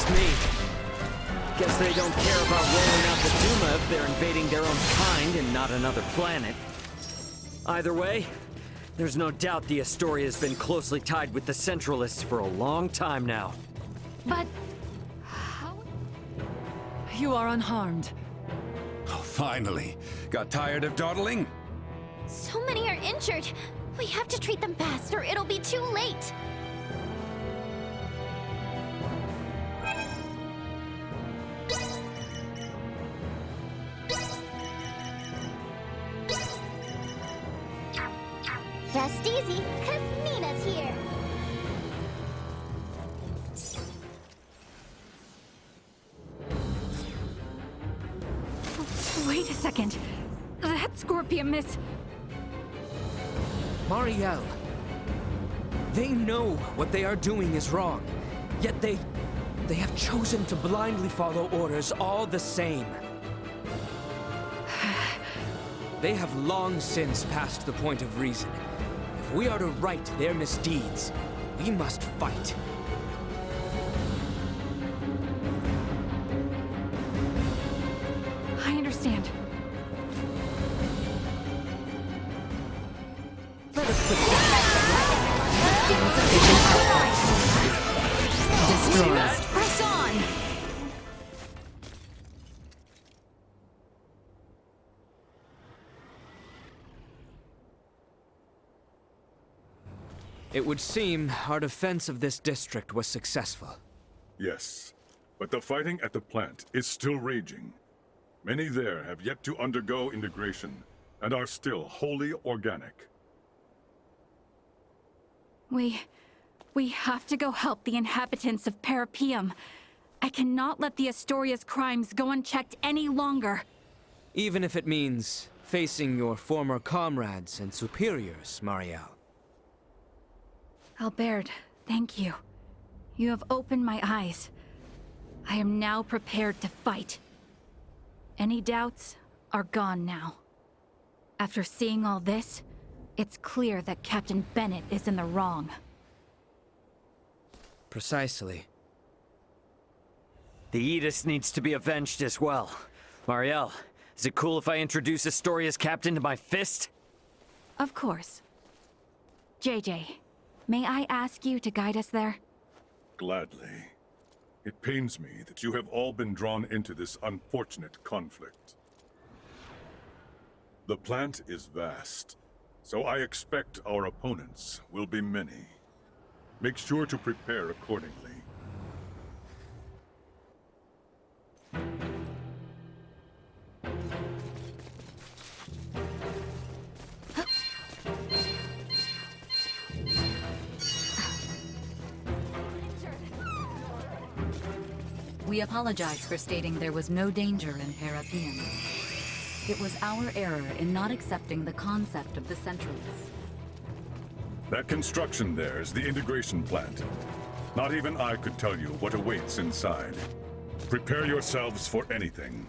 beats me. Guess they don't care about rolling out the Duma if they're invading their own kind and not another planet. Either way, there's no doubt the Astoria has been closely tied with the Centralists for a long time now. But... how? You are unharmed. Oh, finally. Got tired of dawdling? So many are injured. We have to treat them fast or it'll be too late. Rest easy, 'cause Nina's here. Wait a second. That scorpion miss... Marielle. They know what they are doing is wrong, yet they have chosen to blindly follow orders all the same. They have long since passed the point of reason. If we are to right their misdeeds, we must fight. I understand. Let us put insufficient output. Destroyed. Press on! It would seem our defense of this district was successful. Yes, but the fighting at the plant is still raging. Many there have yet to undergo integration and are still wholly organic. We have to go help the inhabitants of Parapium. I cannot let the Astoria's crimes go unchecked any longer. Even if it means facing your former comrades and superiors, Marielle. Albert, thank you. You have opened my eyes. I am now prepared to fight. Any doubts are gone now. After seeing all this, it's clear that Captain Bennett is in the wrong. Precisely. The Aegis needs to be avenged as well. Marielle, is it cool if I introduce Astoria's captain to my fist? Of course. JJ, may I ask you to guide us there? Gladly. It pains me that you have all been drawn into this unfortunate conflict. The plant is vast, so I expect our opponents will be many. Make sure to prepare accordingly. We apologize for stating there was no danger in Parapium. It was our error in not accepting the concept of the Centralists. That construction there is the integration plant. Not even I could tell you what awaits inside. Prepare yourselves for anything.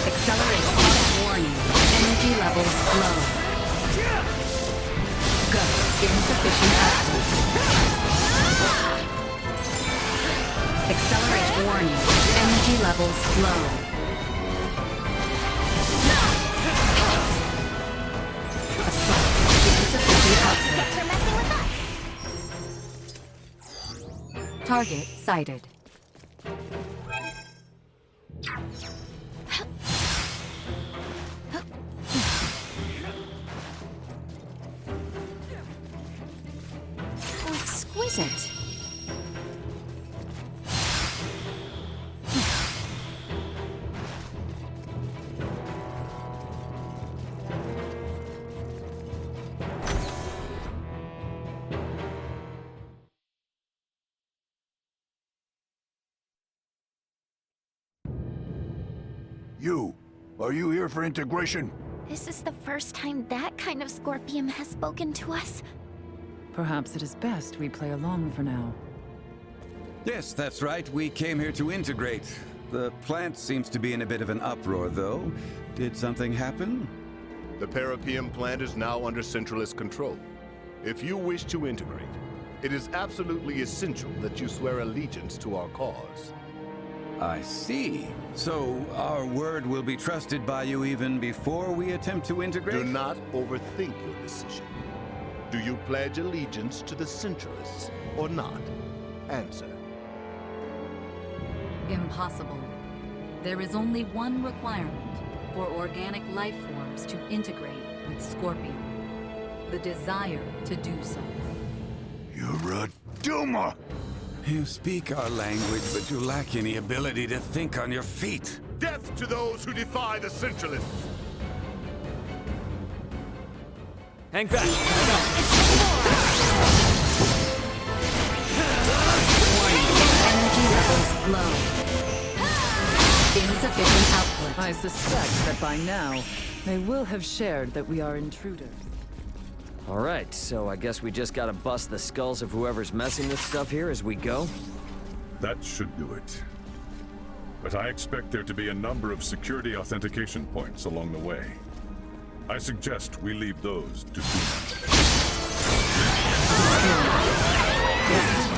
Acceleration. Warning. Energy levels low. Go. Insufficient output. Accelerate. Warning. Energy levels low. Assault. Insufficient output. Guess you're messing with us. Target sighted. How exquisite. Are you here for integration? This is the first time that kind of scorpion has spoken to us. Perhaps it is best we play along for now. Yes, that's right. We came here to integrate. The plant seems to be in a bit of an uproar, though. Did something happen? The Parapium plant is now under Centralist control. If you wish to integrate, it is absolutely essential that you swear allegiance to our cause. I see. So our word will be trusted by you even before we attempt to integrate? Do not overthink your decision. Do you pledge allegiance to the Centralists or not? Answer. Impossible. There is only one requirement for organic life forms to integrate with Scorpion. The desire to do so. You're a Duma! You speak our language, but you lack any ability to think on your feet. Death to those who defy the Centralists! Hang back! Energy levels low. Insufficient output. I suspect that by now, they will have shared that we are intruders. Alright, so I guess we just gotta bust the skulls of whoever's messing with stuff here as we go? That should do it. But I expect there to be a number of security authentication points along the way. I suggest we leave those to Duma.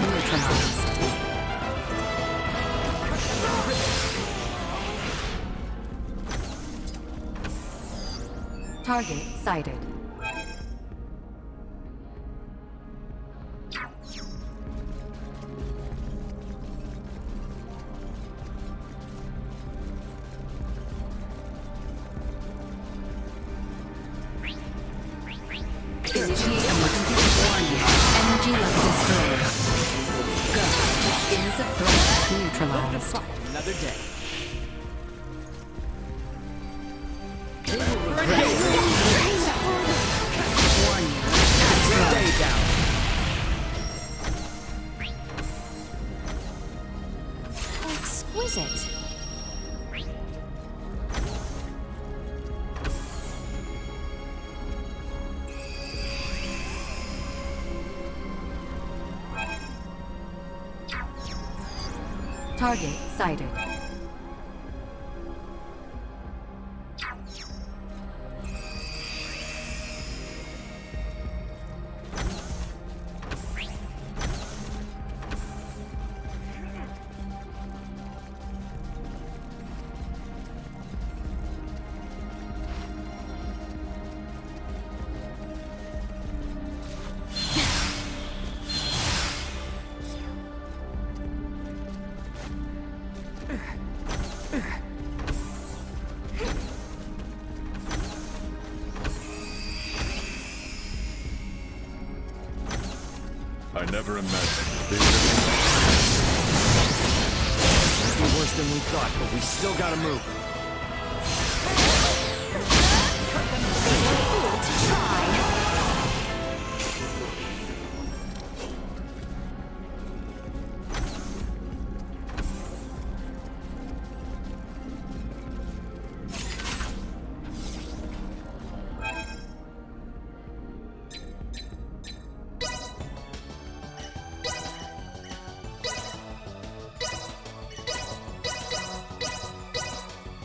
Neutralized. Target sighted. Initiate emergency warning. Energy level destroyed. Go. Innocent threat neutralized. Another day. Warning. Stay down. Exquisite. Target sighted. I never imagined they Might be worse than we thought, but we still gotta move. Fool to try.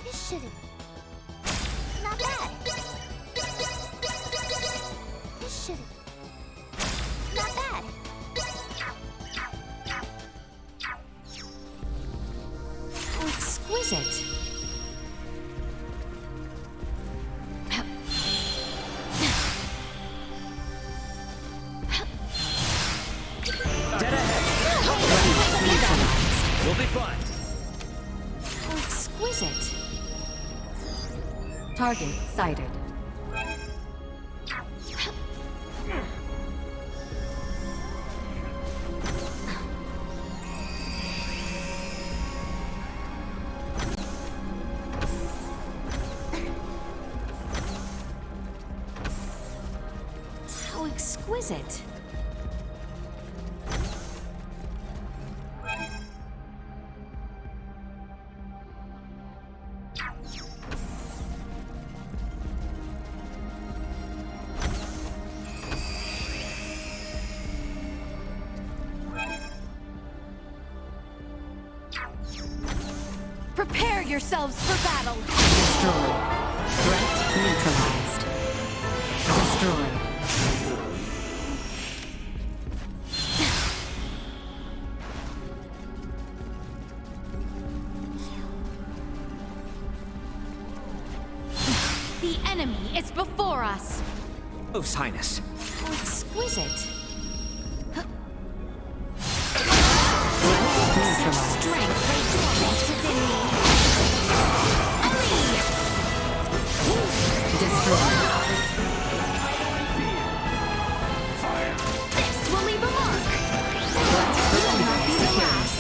This shouldn't. Not bad. This shouldn't. Not bad. How exquisite. Dead ahead. We'll be fine. How exquisite. Target sighted. How exquisite. Prepare yourselves for battle! Destroy. Threat neutralized. Destroy. The enemy is before us! Close, Highness. How exquisite! Neutralized. Strength lay dormant within me! Ellie! Destroy. This will leave a mark! Threat Will not be the secured. last!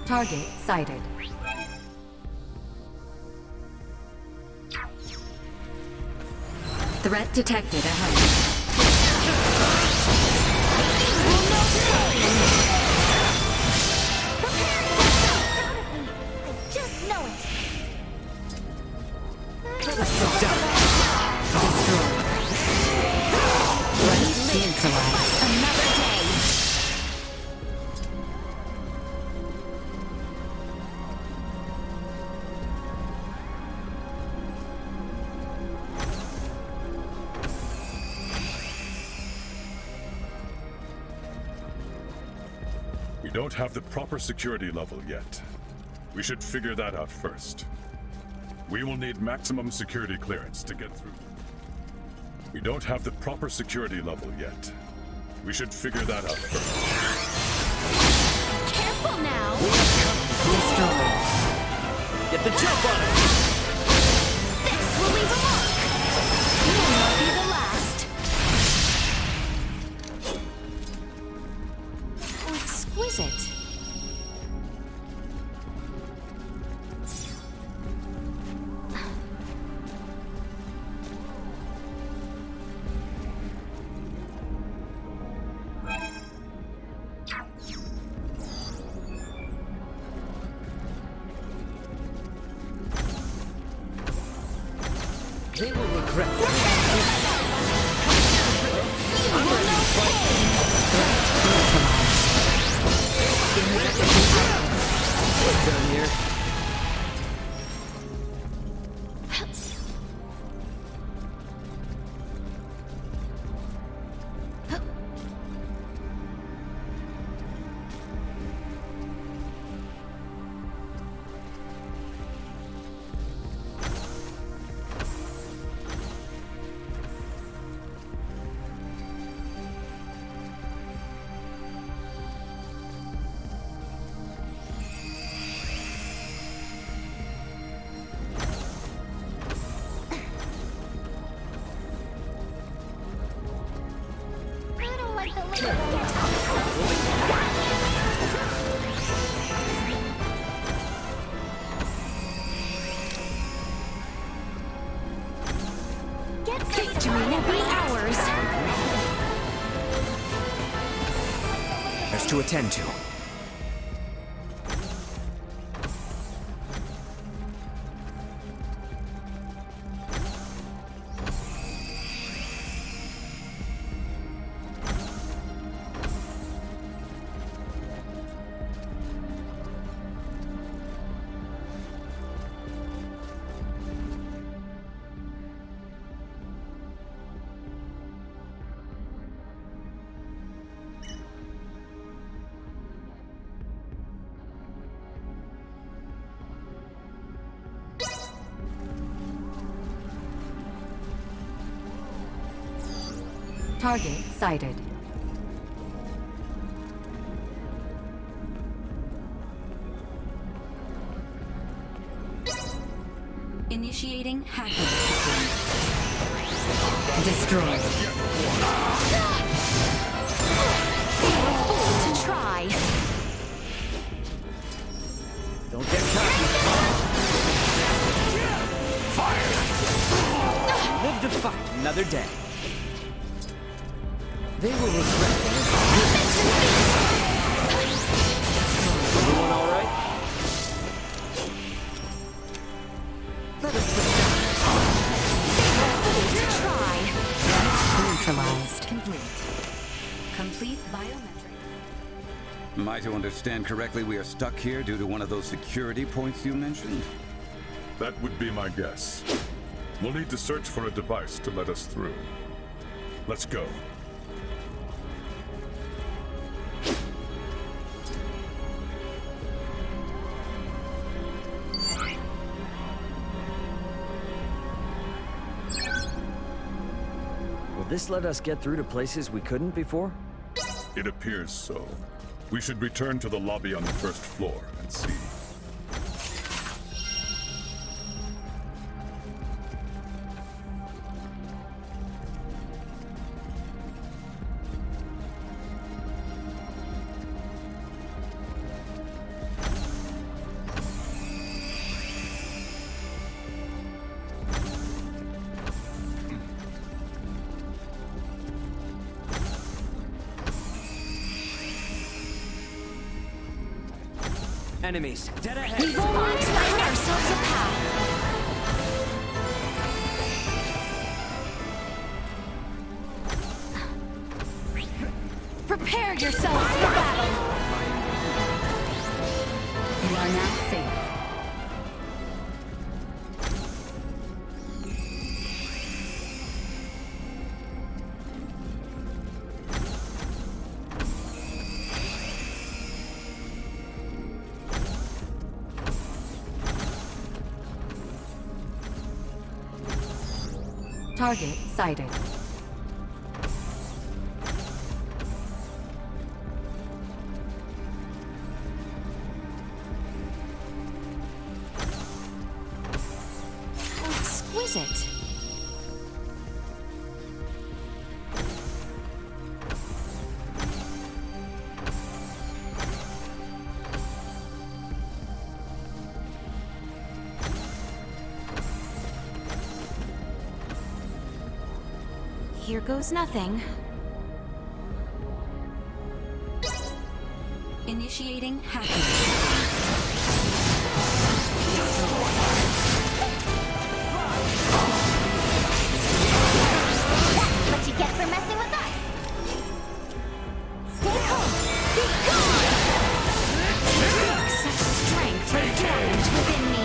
Target sighted. Threat detected ahead. Just know it! Destroy. Threat neutralized. Another day! We don't have the proper security level yet. We should figure that out first. We will need maximum security clearance to get through. We don't have the proper security level yet. We should figure that out first. Careful now! Destroy. Get the jump on it! This will leave a mark! Will not be the last! How exquisite! They will regret You will know pain! down here. I don't like the look of this. Get victory will be ours! There's to attend to. Target sighted. Initiating hacking sequence. Destroy. Fool to try! Don't get cocky. Live to fight another day. They will regret this. Everyone all right? understand correctly, we are stuck here due to one of those security points you mentioned? That would be my guess. We'll need to search for a device to let us through. Let's go. Will this let us get through to places we couldn't before? It appears so. We should return to the lobby on the first floor and see. Enemies, dead ahead! We've only found ourselves a path. Prepare yourselves for battle! You are now safe. Target sighted. How exquisite. Here goes nothing. Initiating hacking. That's what you get for messing with us! Stay home! Be gone! Such strength dormant within me.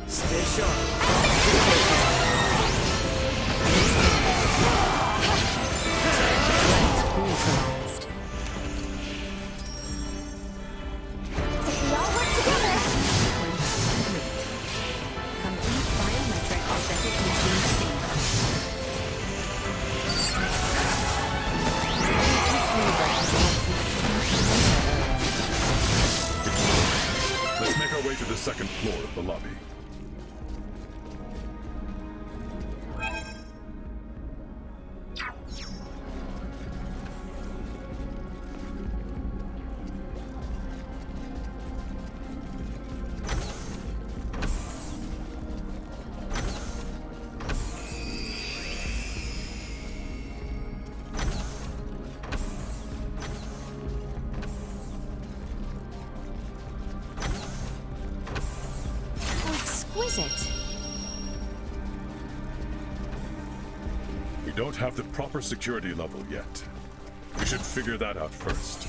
Stay sharp. Neutralized. If we all work together, Sequence complete. Complete biometric authentication stage. Let's make our way to the second floor of the lobby. how exquisite. We don't have the proper security level yet. We should figure that out first.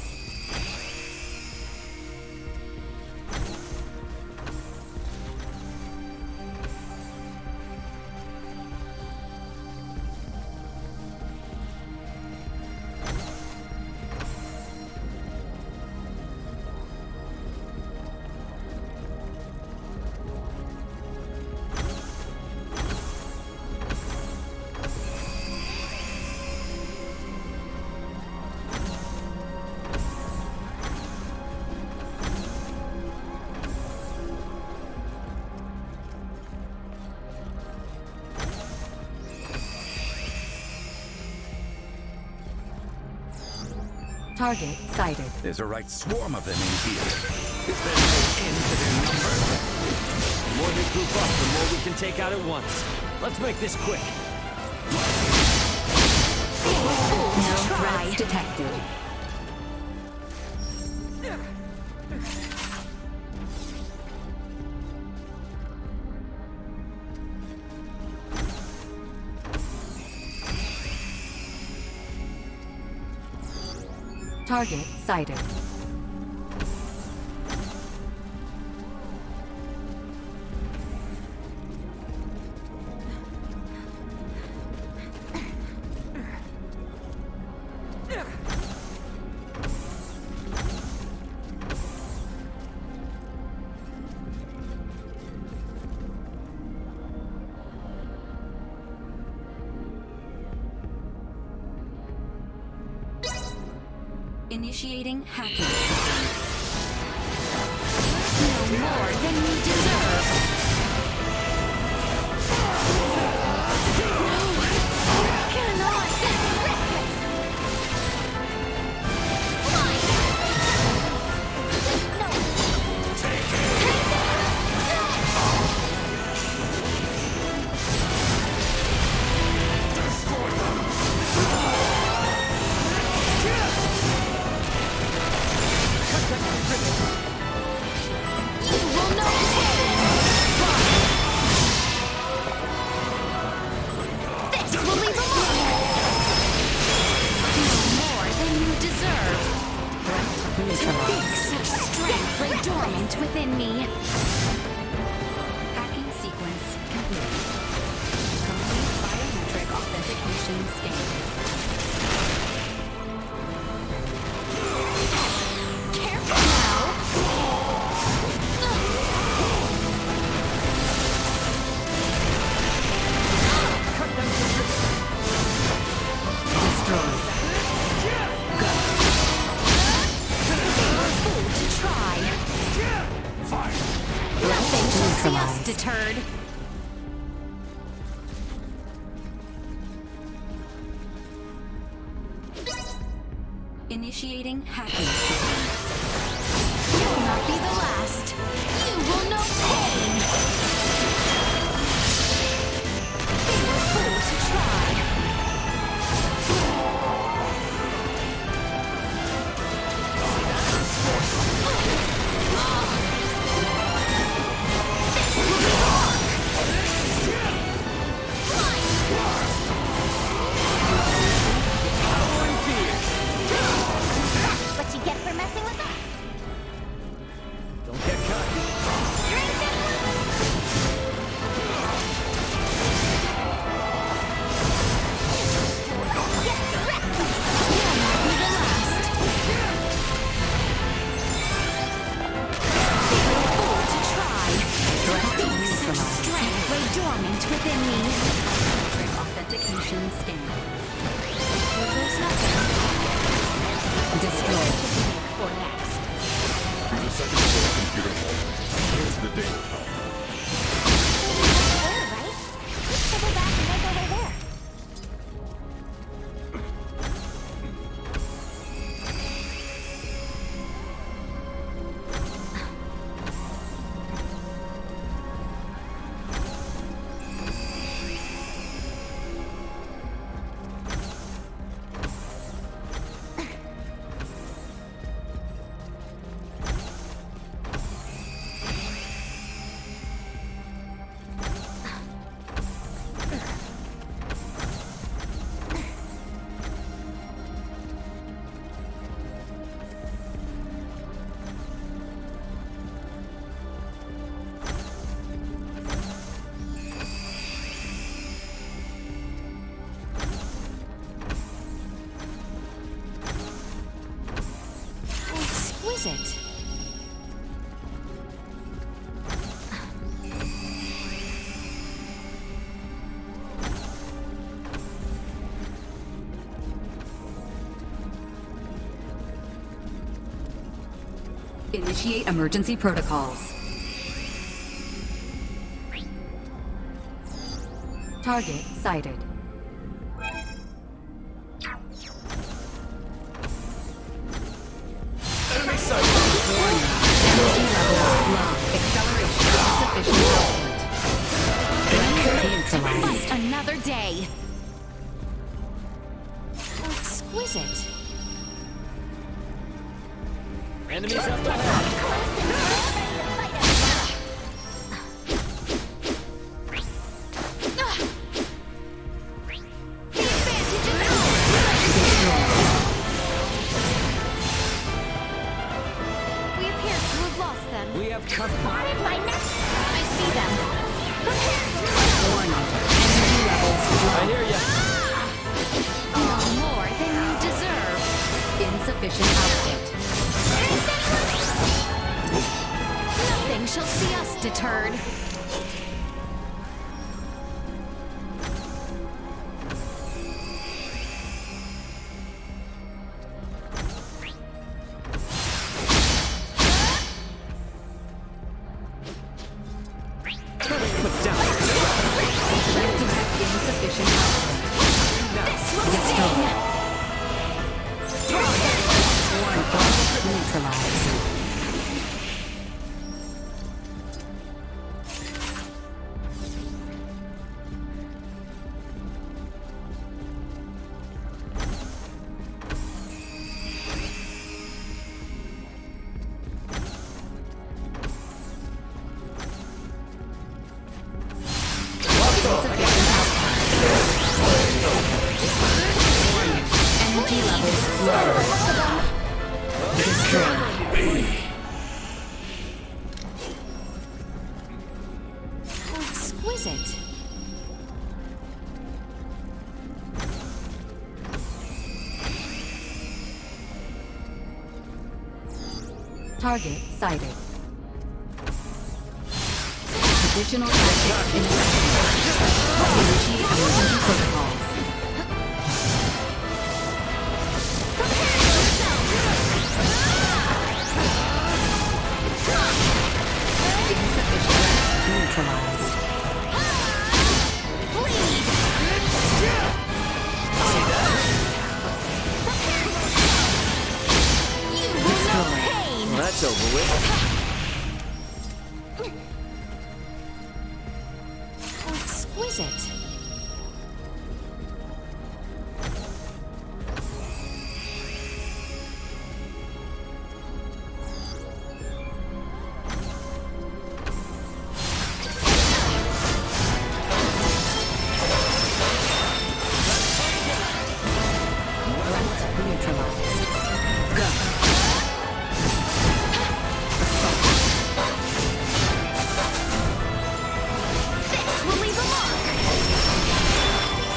Target sighted. There's a right swarm of them in here. Is there no end to their number? The more they group up, the more we can take out at once. Let's make this quick. No threats detected. Target sighted. Initiating hacking sequence. No more than you deserve. No, cannot. Within me. Hacking sequence complete. Complete biometric authentication scan. Careful now. Destroyed. Fool to try. Nothing shall see us deterred. Initiating hacking sequence. You'll not be the last. You will know pain. They were fool to try. What you get for messing with us? Don't get cocky. Strength lay dormant within me. Authentication scan. There's nothing Destroyed. for next. The second floor computer hall. Here's the data tower. There, right? Let's double back and make our way there. Exquisite. Initiate emergency protocols. Target sighted. Enemy sight! Energy levels low. Acceleration insufficient output. Neutralized. Fight another day. Exquisite. Enemies up ahead. Insufficient output. Nothing shall see us deterred. Put down. Insufficient output. This will sting! Neutralized. Energy levels low. Destroy. How exquisite. Target sighted. Additional tactics in Initiate emergency protocols. Insufficient neutralized. Bleed! You will know pain! Well, that's over with. How exquisite. Threat neutralized. Go. This will leave a mark!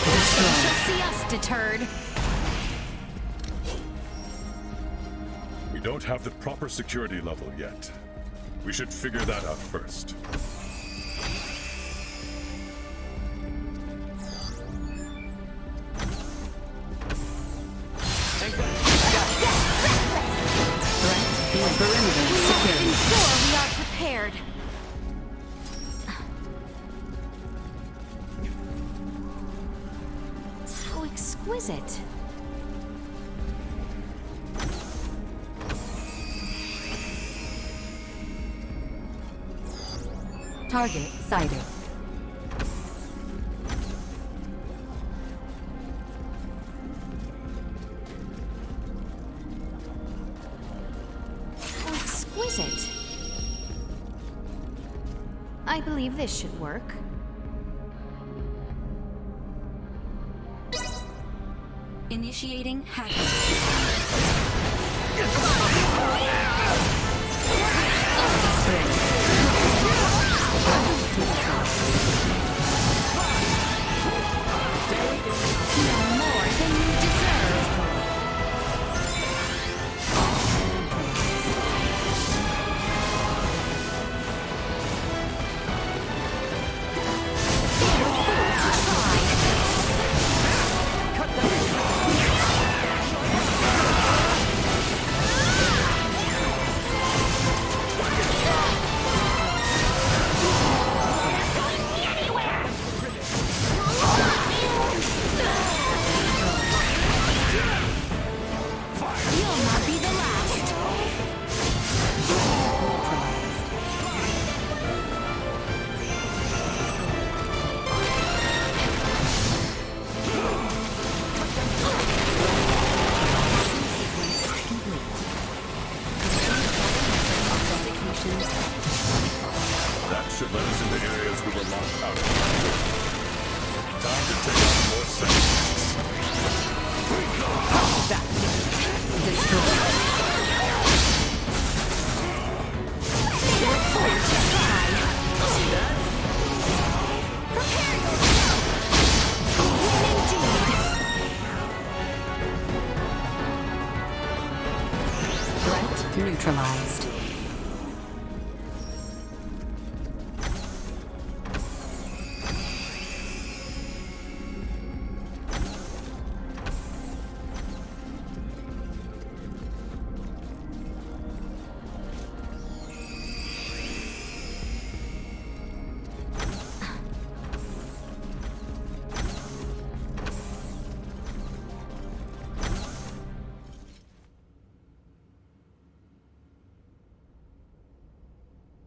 Nothing shall see us deterred. We don't have the proper security level yet. We should figure that out first. Threat perimeter secured. Ensure we are prepared. How exquisite. Target sighted. How exquisite. I believe this should work. Initiating hacking. No more than you deserve. neutralized.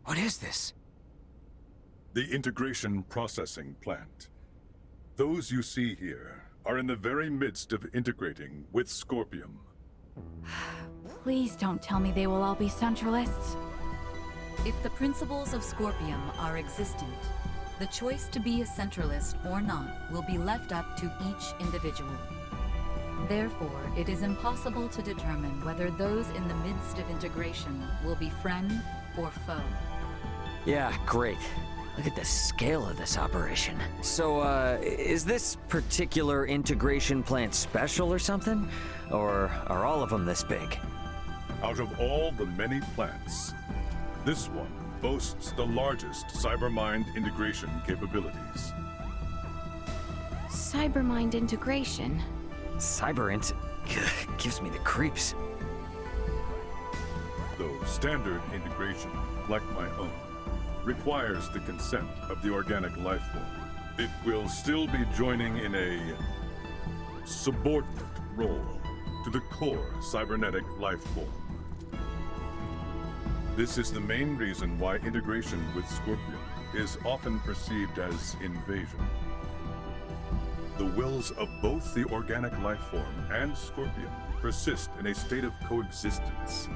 What is this? The integration processing plant. Those you see here are in the very midst of integrating with Scorpium. Please don't tell me they will all be Centralists. If the principles of Scorpium are existent, the choice to be a Centralist or not will be left up to each individual. Therefore, it is impossible to determine whether those in the midst of integration will be friend or foe. Yeah, great. Look at the scale of this operation. So, is this particular integration plant special or something? Or are all of them this big? Out of all the many plants, this one boasts the largest cybermind integration capabilities. Cybermind integration. Cyberint gives me the creeps. Though standard integration, like my own, requires the consent of the organic life form, it will still be joining in a subordinate role to the core cybernetic life form. This is the main reason why integration with Scorpion is often perceived as invasion. The wills of both the organic life form and Scorpion persist in a state of coexistence.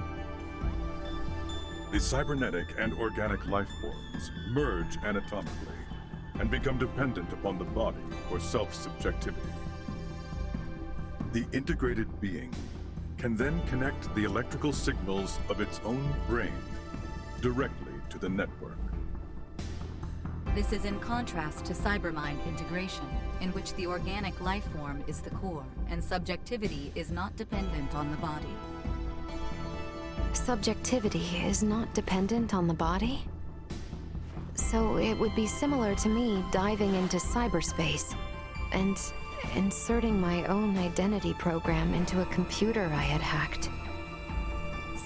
The cybernetic and organic life forms merge anatomically and become dependent upon the body for self-subjectivity. The integrated being can then connect the electrical signals of its own brain directly to the network. This is in contrast to cybermind integration, in which the organic life form is the core and subjectivity is not dependent on the body. Subjectivity is not dependent on the body? So it would be similar to me diving into cyberspace and inserting my own identity program into a computer I had hacked.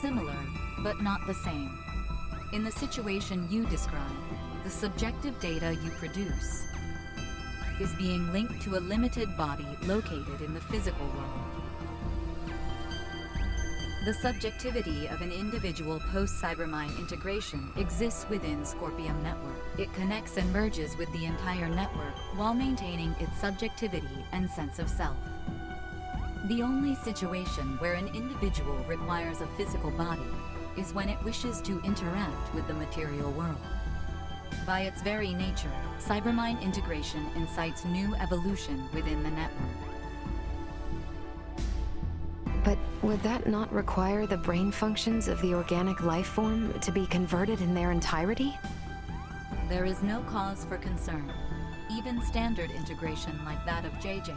Similar, but not the same. In the situation you describe, the subjective data you produce is being linked to a limited body located in the physical world. The subjectivity of an individual post-cybermind integration exists within Scorpium Network. It connects and merges with the entire network while maintaining its subjectivity and sense of self. The only situation where an individual requires a physical body is when it wishes to interact with the material world. By its very nature, cybermind integration incites new evolution within the network. But would that not require the brain functions of the organic life form to be converted in their entirety? There is no cause for concern. Even standard integration like that of JJ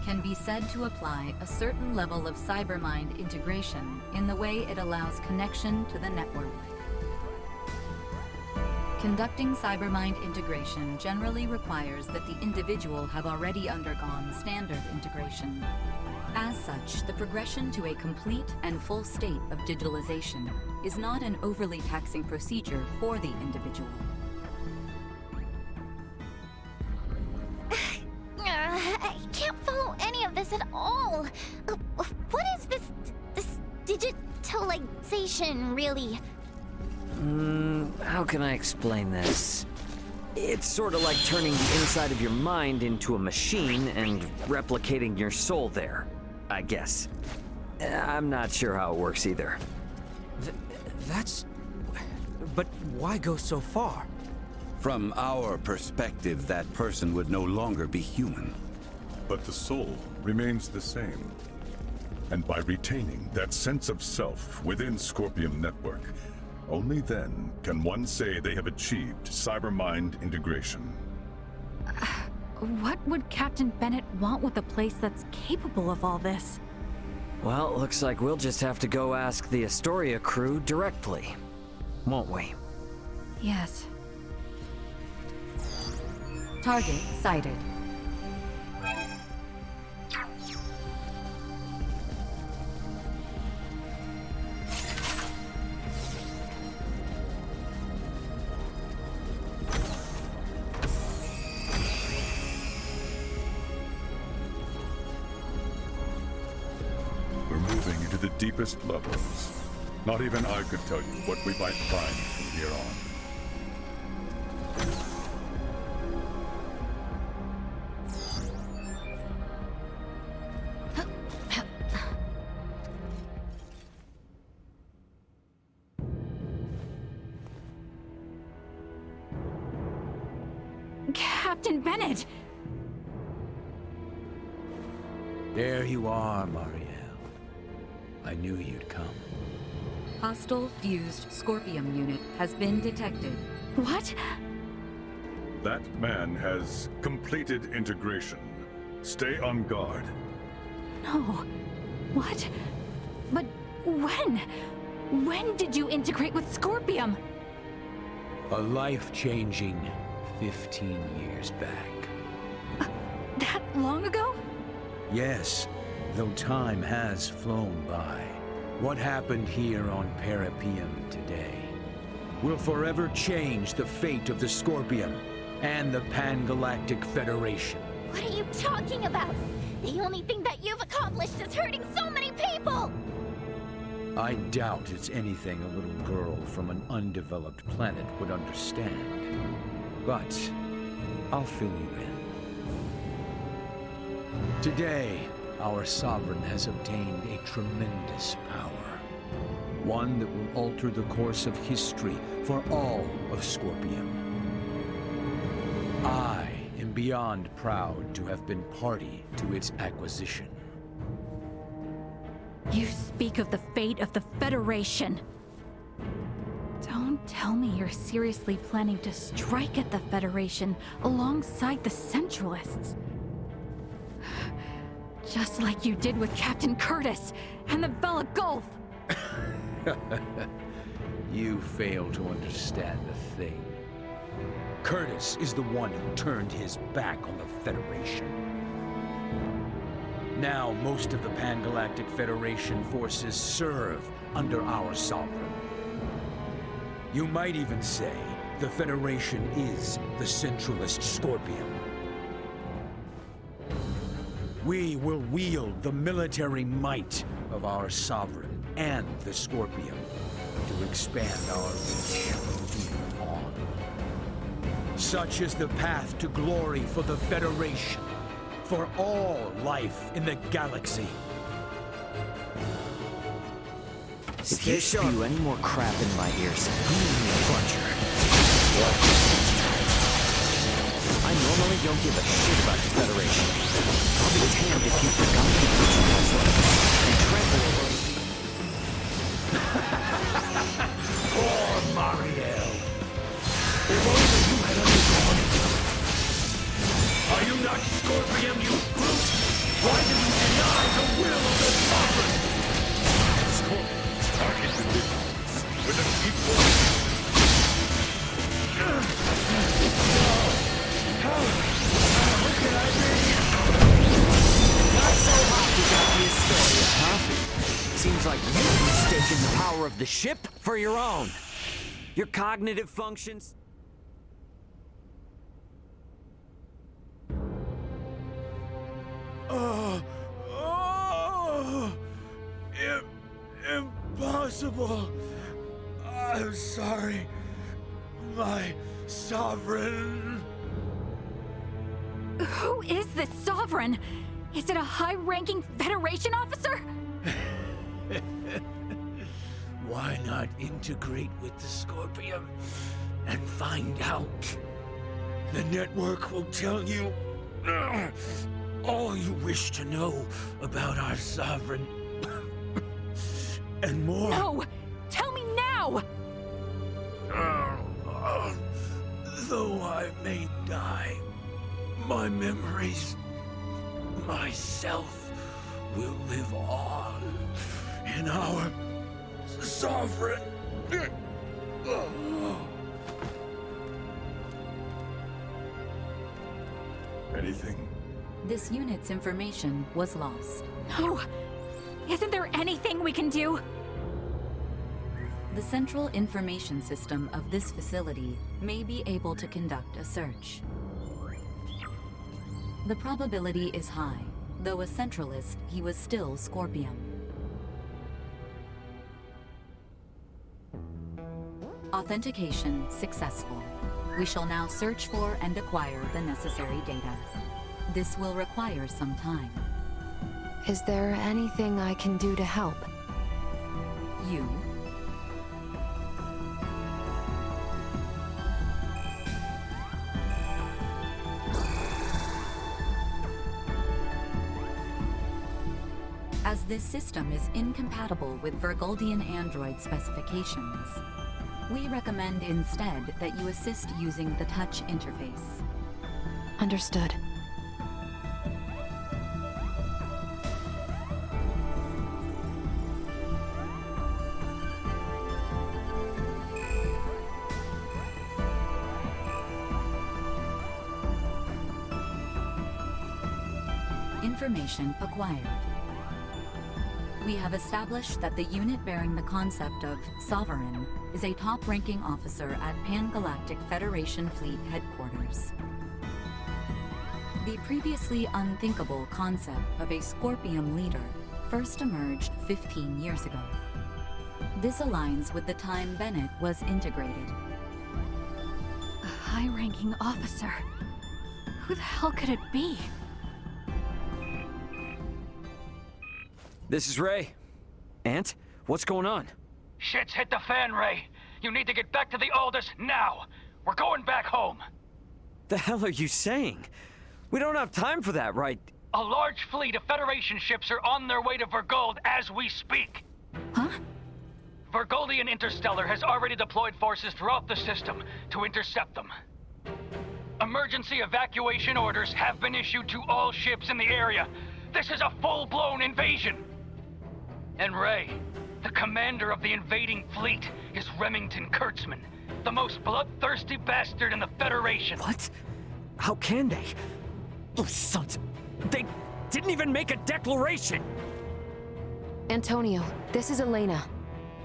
can be said to apply a certain level of cybermind integration in the way it allows connection to the network. Conducting cybermind integration generally requires that the individual have already undergone standard integration. As such, the progression to a complete and full state of digitalization is not an overly taxing procedure for the individual. I can't follow any of this at all. What is this digitalization, really? How can I explain this? It's sort of like turning the inside of your mind into a machine and replicating your soul there, I guess. I'm not sure how it works either. But why go so far? From our perspective, that person would no longer be human. But the soul remains the same. And by retaining that sense of self within Scorpium Network, only then can one say they have achieved cybermind integration. What would Captain Bennett want with a place that's capable of all this? Well, looks like we'll just have to go ask the Astoria crew directly, won't we? Yes. Target sighted. We're moving into the deepest levels. Not even I could tell you what we might find from here on. Captain Bennett! There you are, Marielle. I knew you'd come. Hostile fused Scorpium unit has been detected. What? That man has completed integration. Stay on guard. No. What? But when? When did you integrate with Scorpium? A life-changing 15 years back. That long ago? Yes, though time has flown by. What happened here on Parapium today will forever change the fate of the Scorpium and the Pan-Galactic Federation. What are you talking about? The only thing that you've accomplished is hurting so many people! I doubt it's anything a little girl from an undeveloped planet would understand. But I'll fill you in. Today, our Sovereign has obtained a tremendous power. One that will alter the course of history for all of Scorpium. I am beyond proud to have been party to its acquisition. You speak of the fate of the Federation. Don't tell me you're seriously planning to strike at the Federation alongside the Centralists. Just like you did with Captain Curtis and the Bella Gulf. You fail to understand a thing. Curtis is the one who turned his back on the Federation. Now, most of the Pan-Galactic Federation forces serve under our Sovereign. You might even say the Federation is the Centralist Scorpion. We will wield the military might of our Sovereign and the Scorpion to expand our reach even on. Such is the path to glory for the Federation, for all life in the galaxy. If you spew any more crap in my ears, I'm gonna be a butcher. I normally don't give a shit about the Federation. I'll be damned if you forgot the rituals and trample over. Poor Marielle. If only you had undergone it. Are you not Scorpion, you brute? Why did you deny the will of the Sovereign? Scorpions are individuals with an equal... What can I be? Not so hot you got the Astoria, huh? Seems like you've mistaken the power of the ship for your own. Your cognitive functions... Impossible. I'm sorry, my Sovereign. Who is this Sovereign? Is it a high-ranking Federation officer? Why not integrate with the Scorpion and find out? The network will tell you all you wish to know about our Sovereign. And more. No! Tell me now! Though I may die, my memories, myself, will live on in our sovereign. Anything? This unit's information was lost. No! Isn't there anything we can do? The central information system of this facility may be able to conduct a search. The probability is high. Though a centralist, he was still Scorpium. Authentication successful. We shall now search for and acquire the necessary data. This will require some time. Is there anything I can do to help? You? As this system is incompatible with Virgoldian android specifications, we recommend instead that you assist using the touch interface. Understood. Information acquired. We have established that the unit bearing the concept of Sovereign is a top-ranking officer at Pan-Galactic Federation Fleet Headquarters. The previously unthinkable concept of a Scorpium leader first emerged 15 years ago. This aligns with the time Bennett was integrated. A high-ranking officer? Who the hell could it be? This is Ray. Ant, what's going on? Shit's hit the fan, Ray. You need to get back to the Aldous now. We're going back home. The hell are you saying? We don't have time for that, right? A large fleet of Federation ships are on their way to Virgold as we speak. Huh? Virgoldian Interstellar has already deployed forces throughout the system to intercept them. Emergency evacuation orders have been issued to all ships in the area. This is a full-blown invasion. And Ray, the commander of the invading fleet, is Remington Kurtzman, the most bloodthirsty bastard in the Federation. What? How can they? Those sons... They didn't even make a declaration! Antonio, this is Elena.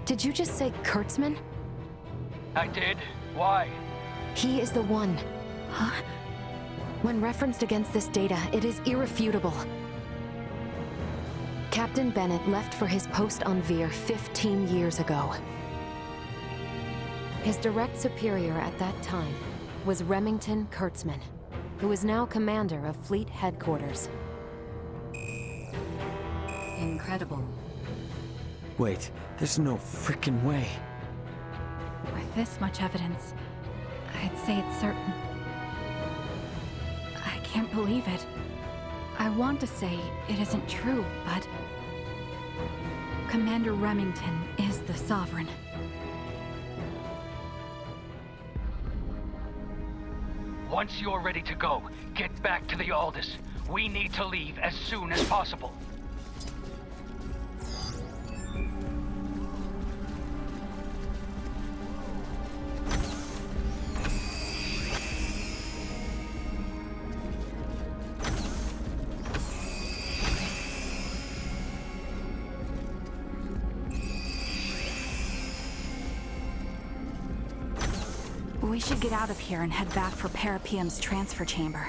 Did you just say Kurtzman? I did. Why? He is the one. Huh? When referenced against this data, it is irrefutable. Captain Bennett left for his post on Veer 15 years ago. His direct superior at that time was Remington Kurtzman, who is now commander of Fleet Headquarters. Incredible. Wait, there's no frickin' way. With this much evidence, I'd say it's certain. I can't believe it. I want to say it isn't true, but... Commander Remington is the Sovereign. Once you're ready to go, get back to the Aldous. We need to leave as soon as possible. We should get out of here and head back for Parapium's transfer chamber.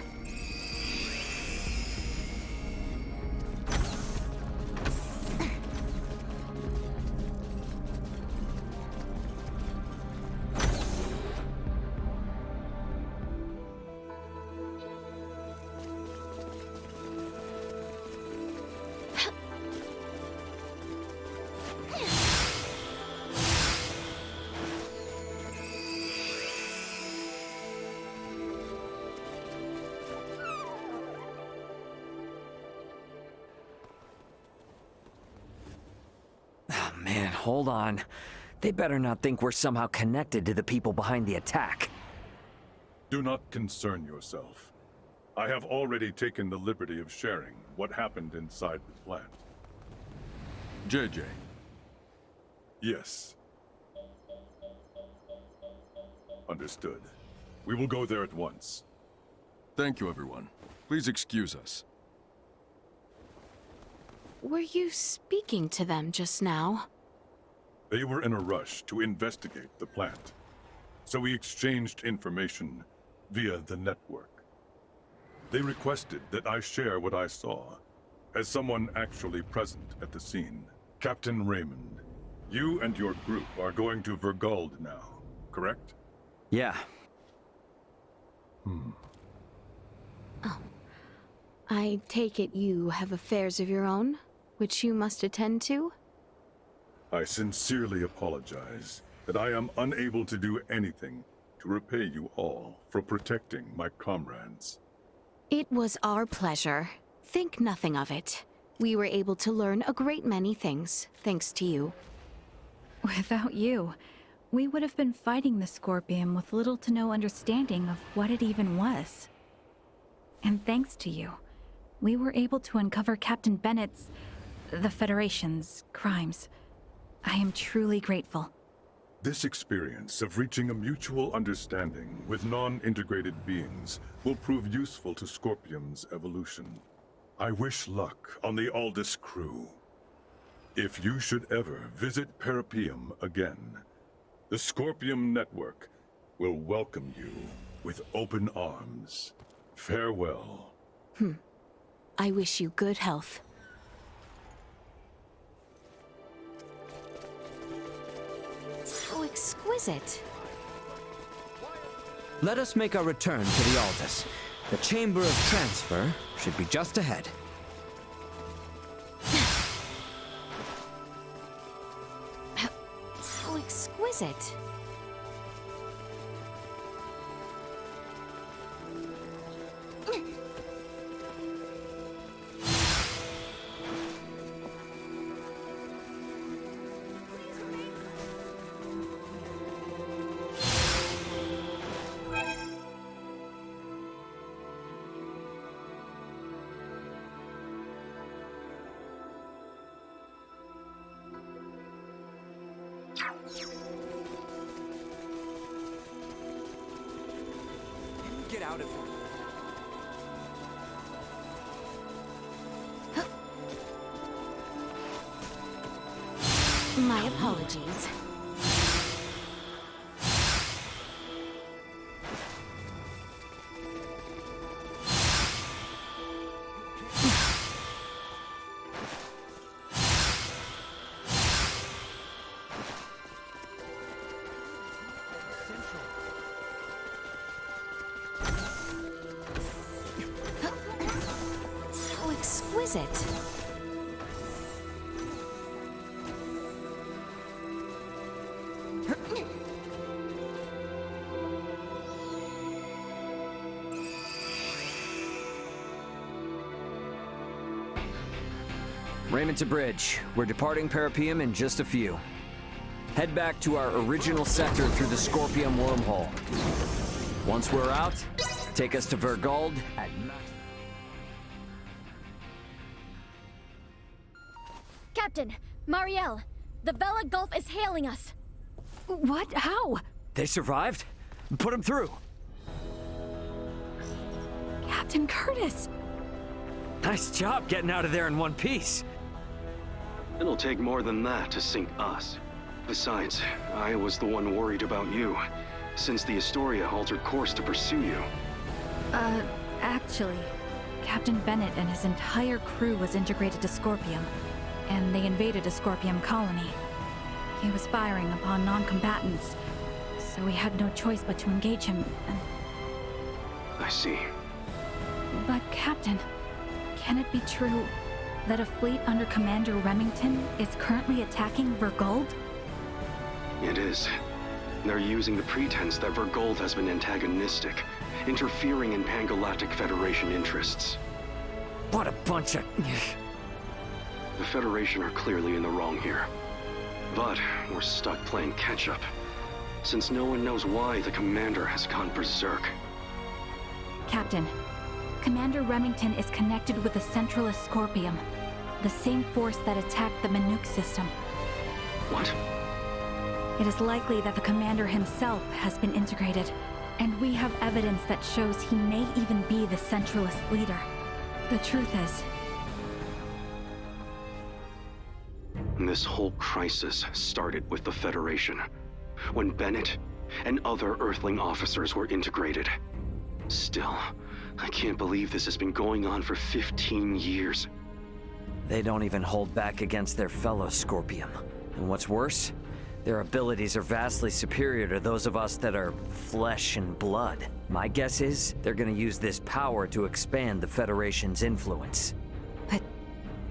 Man, hold on. They better not think we're somehow connected to the people behind the attack. Do not concern yourself. I have already taken the liberty of sharing what happened inside the plant. JJ. Yes. Understood. We will go there at once. Thank you, everyone. Please excuse us. Were you speaking to them just now? They were in a rush to investigate the plant, so we exchanged information via the network. They requested that I share what I saw, as someone actually present at the scene. Captain Raymond, you and your group are going to Vergold now, correct? Yeah. Oh. I take it you have affairs of your own, which you must attend to? I sincerely apologize that I am unable to do anything to repay you all for protecting my comrades. It was our pleasure. Think nothing of it. We were able to learn a great many things, thanks to you. Without you, we would have been fighting the Scorpion with little to no understanding of what it even was. And thanks to you, we were able to uncover Captain Bennett's, the Federation's, crimes. I am truly grateful. This experience of reaching a mutual understanding with non-integrated beings will prove useful to Scorpium's evolution. I wish luck on the Aldous crew. If you should ever visit Parapium again, the Scorpium Network will welcome you with open arms. Farewell. I wish you good health. So exquisite. Let us make our return to the Aldous. The Chamber of Transfer should be just ahead. So exquisite. Get out of here. My apologies. So exquisite. Raymond to bridge. We're departing Parapium in just a few. Head back to our original sector through the Scorpium wormhole. Once we're out, take us to Vergold at Captain, Marielle, the Vela Gulf is hailing us. What? How? They survived? Put them through. Captain Curtis! Nice job getting out of there in one piece. It'll take more than that to sink us. Besides, I was the one worried about you, since the Astoria altered course to pursue you. Actually, Captain Bennett and his entire crew was integrated to Scorpium, and they invaded a Scorpium colony. He was firing upon non-combatants, so we had no choice but to engage him, and... I see. But, Captain, can it be true that a fleet under Commander Remington is currently attacking Vergold? It is. They're using the pretense that Vergold has been antagonistic, interfering in Pan-Galactic Federation interests. What a bunch of... The Federation are clearly in the wrong here. But we're stuck playing catch-up, since no one knows why the Commander has gone berserk. Captain, Commander Remington is connected with the Centralist Scorpium. The same force that attacked the Manuk system. What? It is likely that the commander himself has been integrated, and we have evidence that shows he may even be the Centralist leader. The truth is, this whole crisis started with the Federation, when Bennett and other Earthling officers were integrated. Still, I can't believe this has been going on for 15 years. They don't even hold back against their fellow Scorpium. And what's worse, their abilities are vastly superior to those of us that are flesh and blood. My guess is they're gonna use this power to expand the Federation's influence. But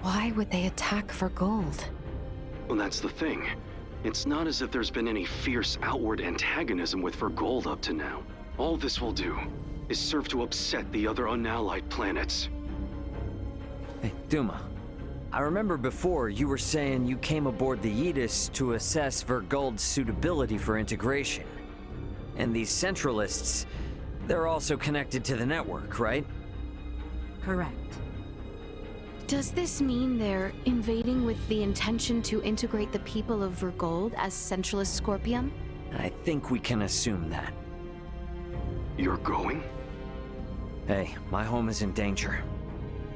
why would they attack for gold? Well, that's the thing. It's not as if there's been any fierce outward antagonism with Vergold up to now. All this will do is serve to upset the other unallied planets. Hey, Duma. I remember before you were saying you came aboard the Aegis to assess Vergold's suitability for integration. And these Centralists, they're also connected to the network, right? Correct. Does this mean they're invading with the intention to integrate the people of Vergold as Centralist Scorpium? I think we can assume that. You're going? Hey, my home is in danger.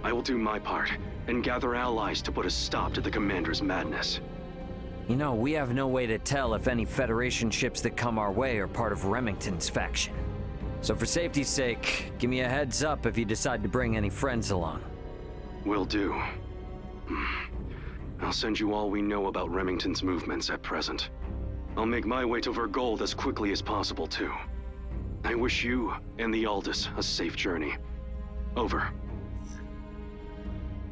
I will do my part and gather allies to put a stop to the Commander's madness. You know, we have no way to tell if any Federation ships that come our way are part of Remington's faction. So for safety's sake, give me a heads up if you decide to bring any friends along. Will do. I'll send you all we know about Remington's movements at present. I'll make my way to Vergold as quickly as possible, too. I wish you and the Aldous a safe journey. Over.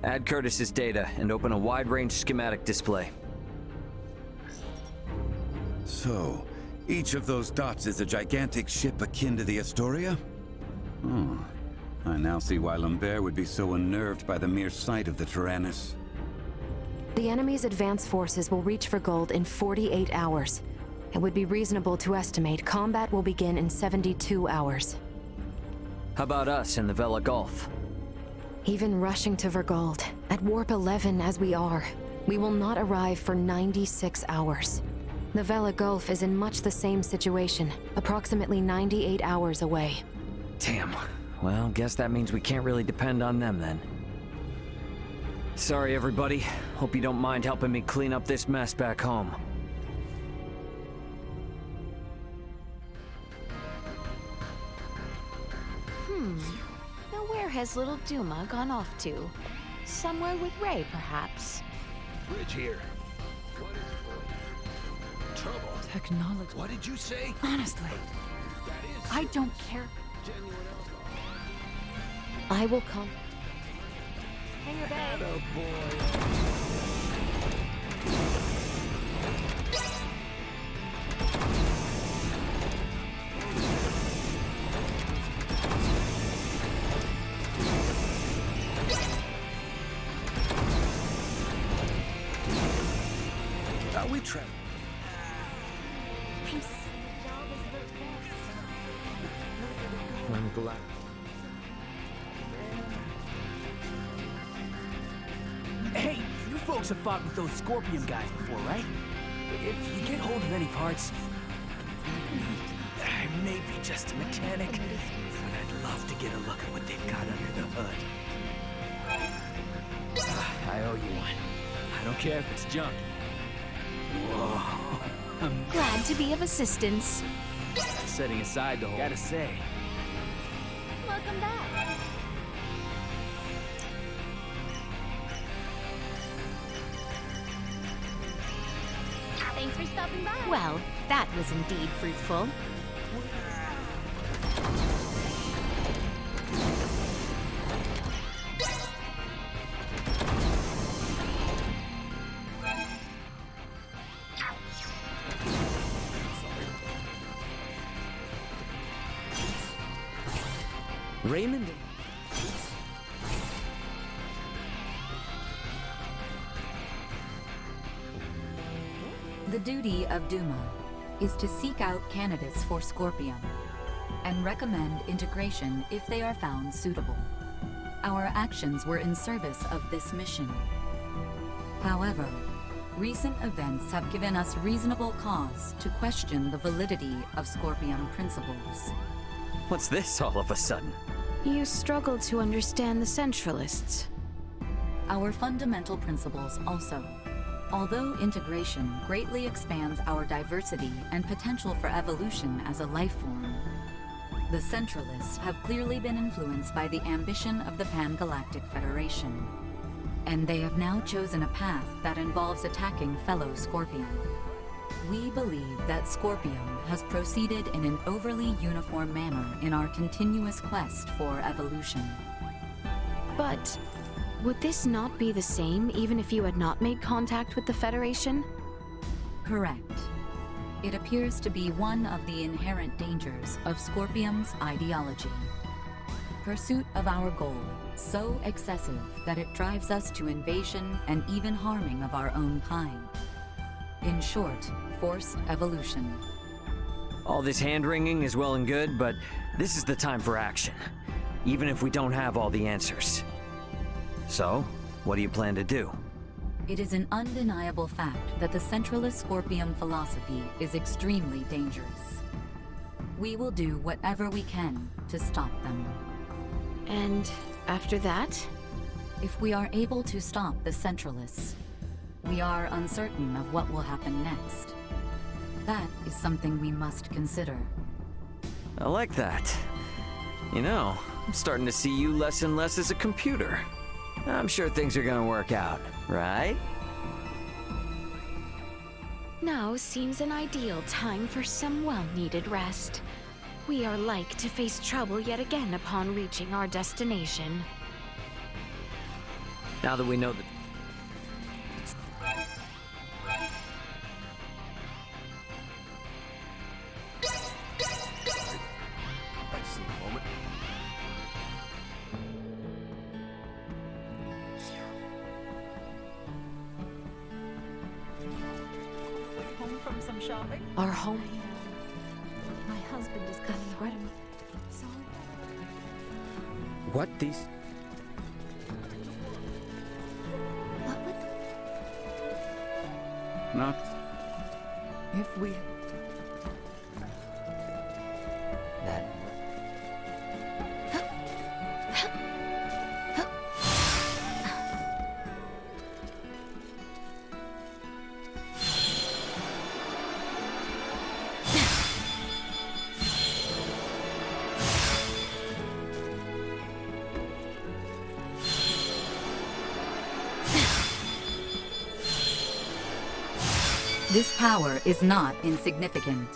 Add Curtis's data and open a wide-range schematic display. So, each of those dots is a gigantic ship akin to the Astoria? Oh, I now see why Lambert would be so unnerved by the mere sight of the Tyrannus. The enemy's advance forces will reach Vergold in 48 hours. It would be reasonable to estimate combat will begin in 72 hours. How about us in the Vela Gulf? Even rushing to Vergold, at Warp 11 as we are, we will not arrive for 96 hours. The Vela Gulf is in much the same situation, approximately 98 hours away. Damn. Well, guess that means we can't really depend on them then. Sorry, everybody. Hope you don't mind helping me clean up this mess back home. Now where has little Duma gone off to? Somewhere with Ray, perhaps? Bridge here. What is it? Trouble. Technology. What did you say? Honestly, I don't care. I will come. Hey, your bag. We try. I'm glad. Hey, you folks have fought with those Scorpion guys before, right? If you get hold of any parts, I may be just a mechanic, but I'd love to get a look at what they've got under the hood. I owe you one. I don't care if it's junk. Whoa. I'm Glad to be of assistance. setting aside the whole. Gotta say. Welcome back. Thanks for stopping by. Well, that was indeed fruitful. Raymond? The duty of Duma is to seek out candidates for Scorpion and recommend integration if they are found suitable. Our actions were in service of this mission. However, recent events have given us reasonable cause to question the validity of Scorpion principles. What's this all of a sudden? You struggle to understand the Centralists. Our fundamental principles also. Although integration greatly expands our diversity and potential for evolution as a life form, the Centralists have clearly been influenced by the ambition of the Pan-Galactic Federation. And they have now chosen a path that involves attacking fellow Scorpion. We believe that Scorpion has proceeded in an overly uniform manner in our continuous quest for evolution. But would this not be the same even if you had not made contact with the Federation? Correct. It appears to be one of the inherent dangers of Scorpium's ideology. Pursuit of our goal, so excessive that it drives us to invasion and even harming of our own kind. In short, forced evolution. All this hand-wringing is well and good, but this is the time for action, even if we don't have all the answers. So, what do you plan to do? It is an undeniable fact that the Centralist Scorpium philosophy is extremely dangerous. We will do whatever we can to stop them. And after that? If we are able to stop the Centralists, we are uncertain of what will happen next. That is something we must consider. I like that. You know, I'm starting to see you less and less as a computer. I'm sure things are gonna work out, right? Now seems an ideal time for some well-needed rest. We are like to face trouble yet again upon reaching our destination. Now that we know that... From some shopping? Our home. My husband is coming home. Sorry. What these? What would... Not... If we... That... This power is not insignificant.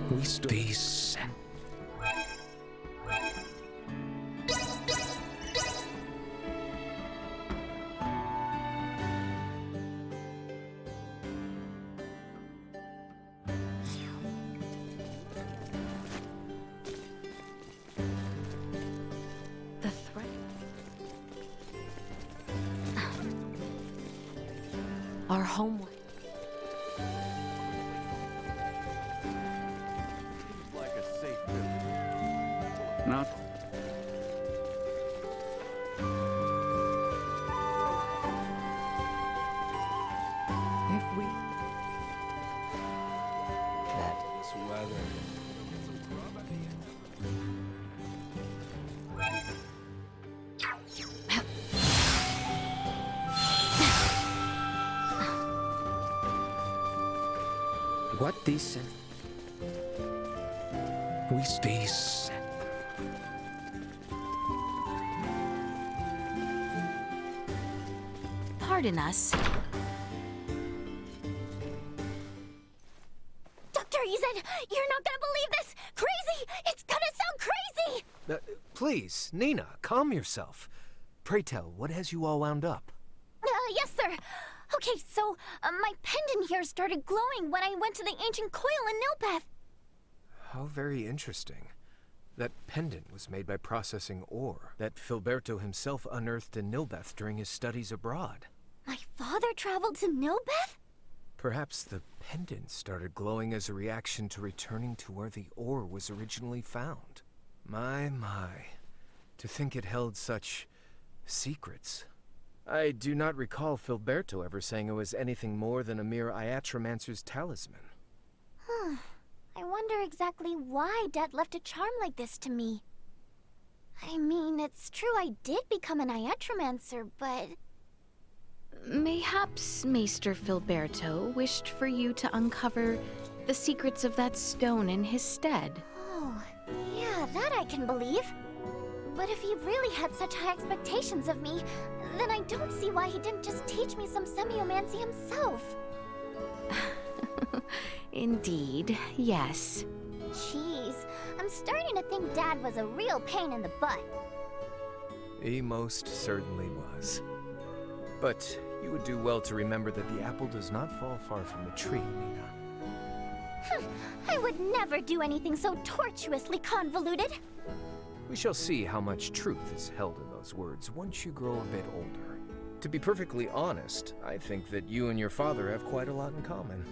We stay sent. The threat. Our home. like a safe building. Not... If we... That... This weather. What these... We stay sent. Pardon us. Dr. Ezen, you're not gonna believe this! Crazy! It's gonna sound crazy! Please, Nina, calm yourself. Pray tell, what has you all wound up? Yes, sir. Okay, so my pendant here started glowing when I went to the ancient coil in Nilbeth. How very interesting. That pendant was made by processing ore that Filberto himself unearthed in Nilbeth during his studies abroad. My father traveled to Nilbeth? Perhaps the pendant started glowing as a reaction to returning to where the ore was originally found. My. To think it held such secrets. I do not recall Filberto ever saying it was anything more than a mere Iatromancer's talisman. I wonder exactly why Dad left a charm like this to me. I mean, it's true I did become an Iatromancer, but... Mayhaps Maester Filberto wished for you to uncover the secrets of that stone in his stead. Oh, yeah, that I can believe. But if he really had such high expectations of me, then I don't see why he didn't just teach me some semiomancy himself. Indeed, yes. Jeez, I'm starting to think Dad was a real pain in the butt. He most certainly was. But you would do well to remember that the apple does not fall far from the tree, Mina. I would never do anything so tortuously convoluted. We shall see how much truth is held in those words once you grow a bit older. To be perfectly honest, I think that you and your father have quite a lot in common.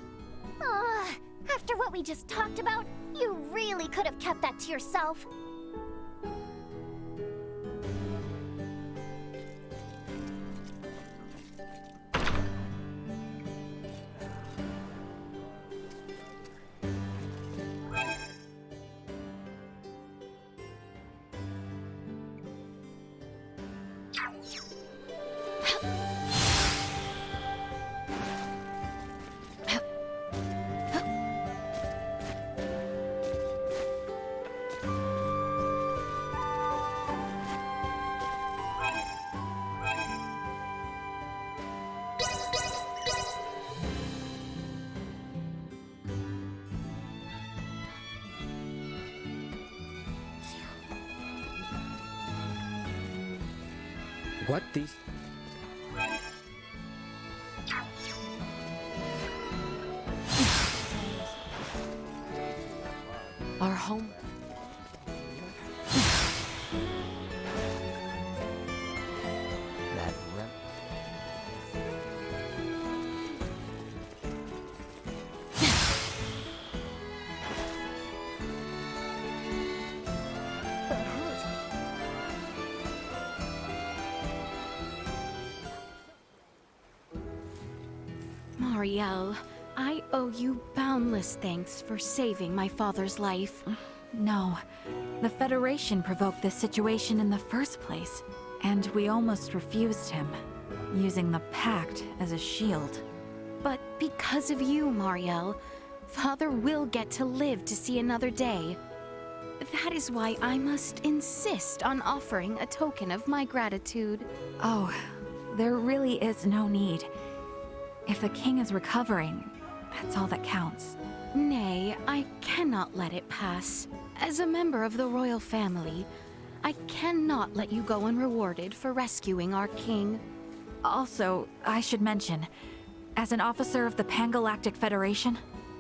After what we just talked about, you really could have kept that to yourself. What these... Our home... That Marielle, I owe you boundless thanks for saving my father's life. No. The Federation provoked this situation in the first place, and we almost refused him, using the Pact as a shield. But because of you, Marielle, Father will get to live to see another day. That is why I must insist on offering a token of my gratitude. Oh, there really is no need. If the king is recovering, that's all that counts. Nay, I cannot let it pass. As a member of the royal family, I cannot let you go unrewarded for rescuing our king. Also, I should mention, as an officer of the Pan-Galactic Federation,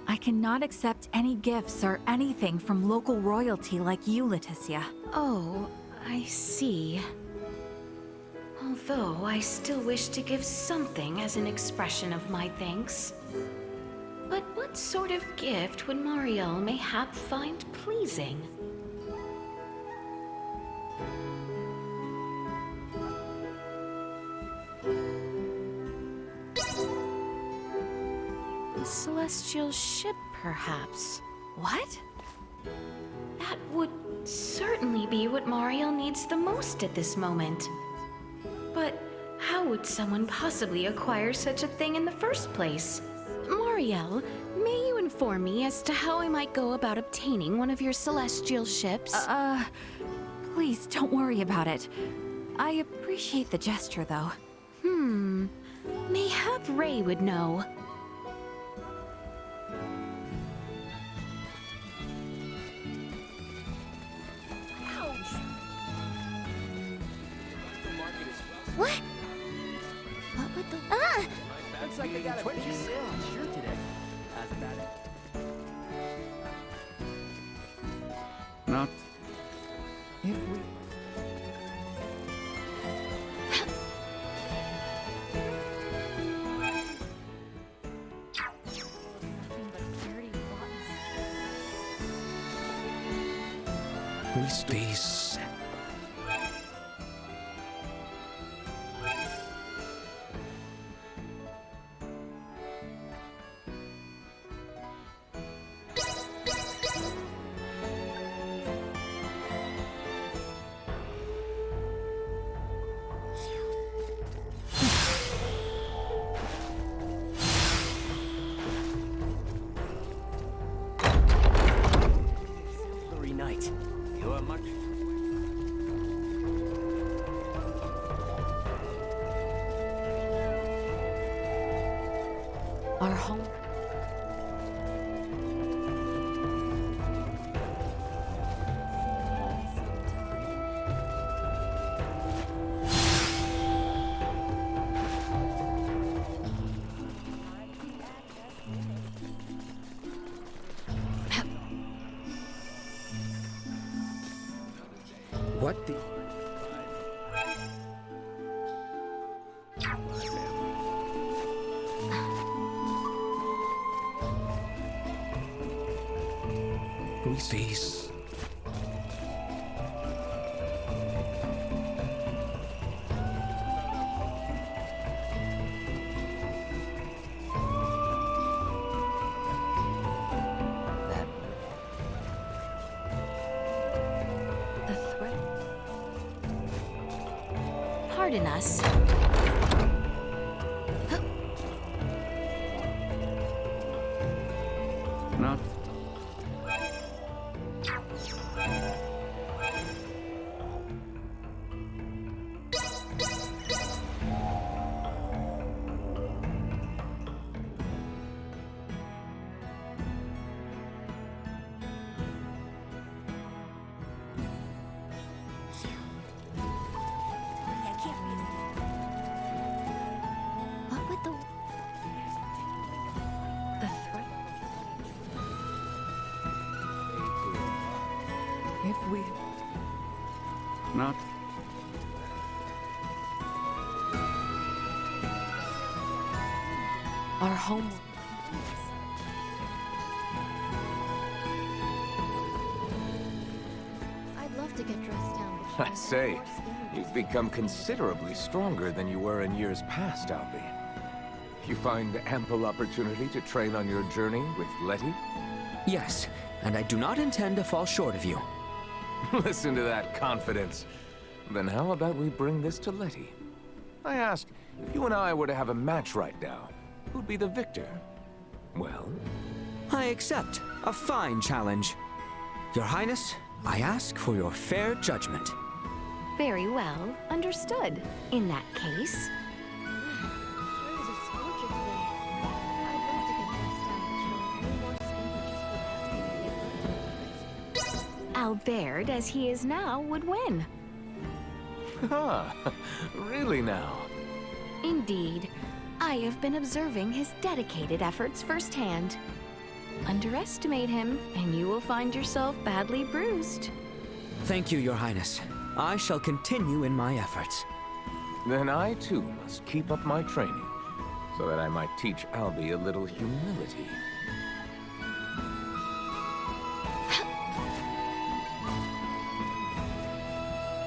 I cannot accept any gifts or anything from local royalty like you, Leticia. Oh, I see. Although I still wish to give something as an expression of my thanks. But what sort of gift would Marielle mayhap find pleasing? A celestial ship, perhaps. What? That would certainly be what Marielle needs the most at this moment. But how would someone possibly acquire such a thing in the first place? Marielle, may you inform me as to how I might go about obtaining one of your celestial ships? Please don't worry about it. I appreciate the gesture, though. Mayhap Ray would know. What? What would the... Ah! Looks like they got a big sale on shirt today. That's about it. Not... If we... Please. Night. You are much. Our home. What the... Please. The threat. Pardon us. Not. What would the... The threat. If we... Not. Our home. I'd love to get dressed down. I say, you've become considerably stronger than you were in years past, Albie. You find ample opportunity to train on your journey with Letty? Yes, and I do not intend to fall short of you. Listen to that confidence. Then how about we bring this to Letty? I ask, if you and I were to have a match right now, who'd be the victor? Well? I accept. A fine challenge. Your Highness, I ask for your fair judgment. Very well. Understood. In that case, Albert, as he is now, would win. Ah, really now? Indeed. I have been observing his dedicated efforts firsthand. Underestimate him, and you will find yourself badly bruised. Thank you, Your Highness. I shall continue in my efforts. Then I, too, must keep up my training, so that I might teach Albie a little humility.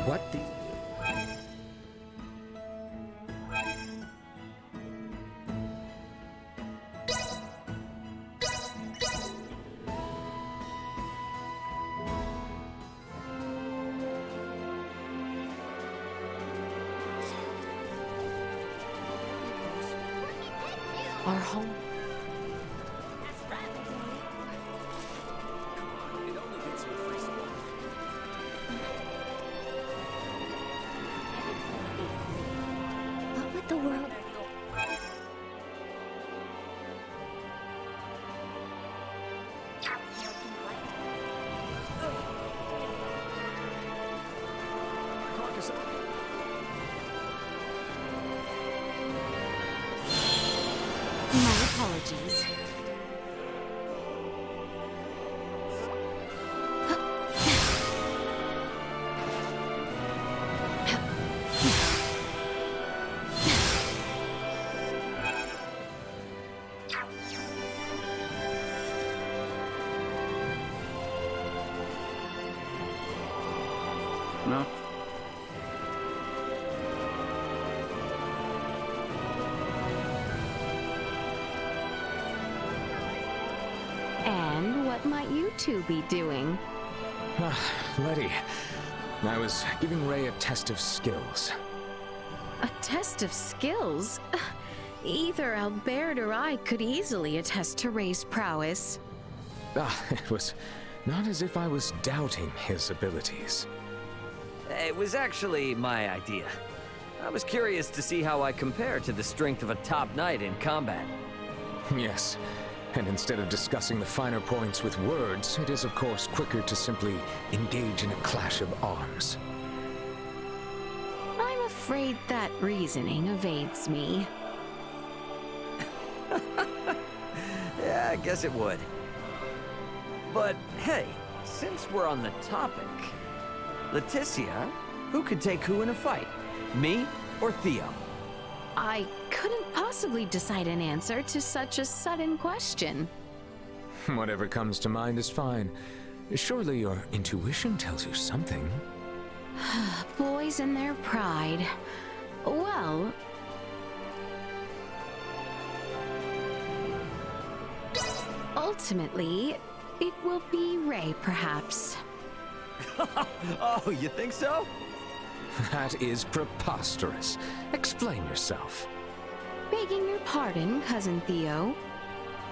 What the... Our home. What would the world... My apologies. Not. And what might you two be doing? Letty, I was giving Ray a test of skills. A test of skills? Either Albert or I could easily attest to Ray's prowess. It was not as if I was doubting his abilities. It was actually my idea. I was curious to see how I compare to the strength of a top knight in combat. Yes, and instead of discussing the finer points with words, it is of course quicker to simply engage in a clash of arms. I'm afraid that reasoning evades me. Yeah, I guess it would. But hey, since we're on the topic, Leticia, who could take who in a fight? Me or Theo? I couldn't possibly decide an answer to such a sudden question. Whatever comes to mind is fine. Surely your intuition tells you something. Boys and their pride. Well... ultimately, it will be Ray, perhaps. Oh, you think so? That is preposterous. Explain yourself. Begging your pardon, Cousin Theo.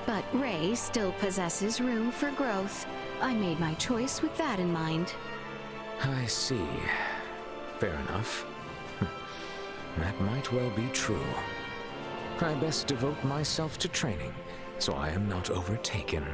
But Ray still possesses room for growth. I made my choice with that in mind. I see. Fair enough. That might well be true. I best devote myself to training, so I am not overtaken.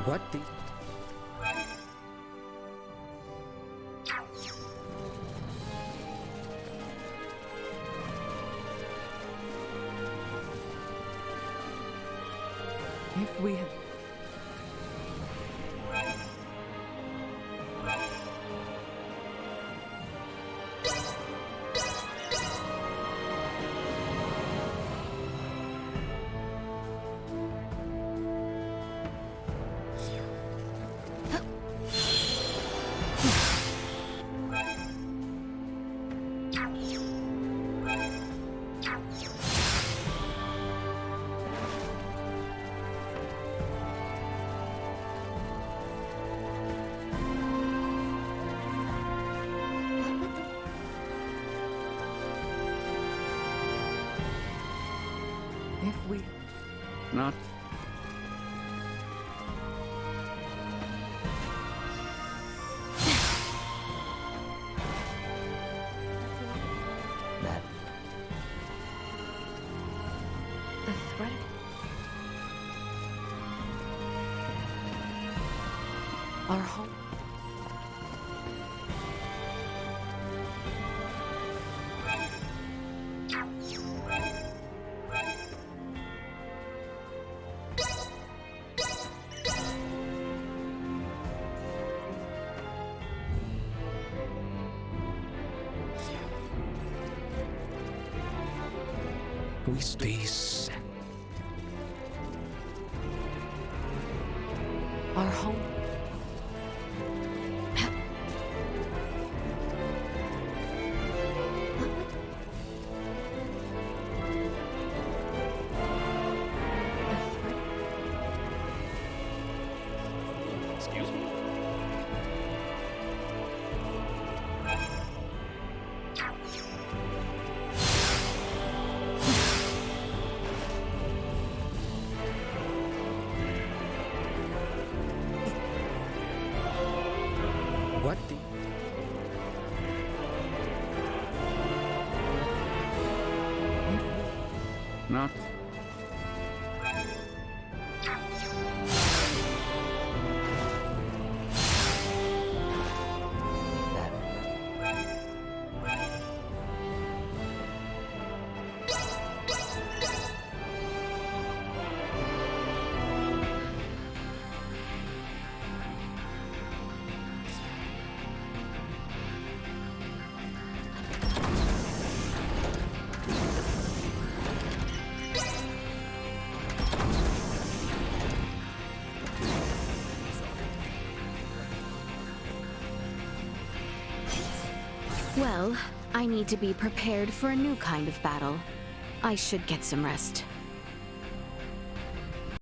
What the... If we had... If we... Not. That... The threat... Our home... We stay set. Our home... Excuse me? What the... Not. Well, I need to be prepared for a new kind of battle. I should get some rest.